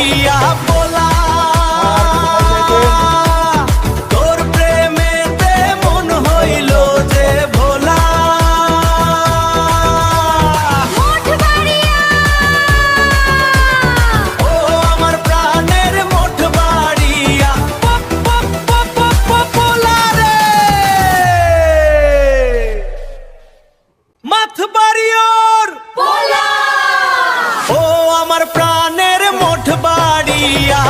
বাড়িয়া বলা তোর প্রেমেতে মন হইল যে ভোলা ও আমার প্রাণের মোট বাড়িয়া পোলা রে মাথ বাড়িওর ও আমার প্রাণের মোট বাড়িয়া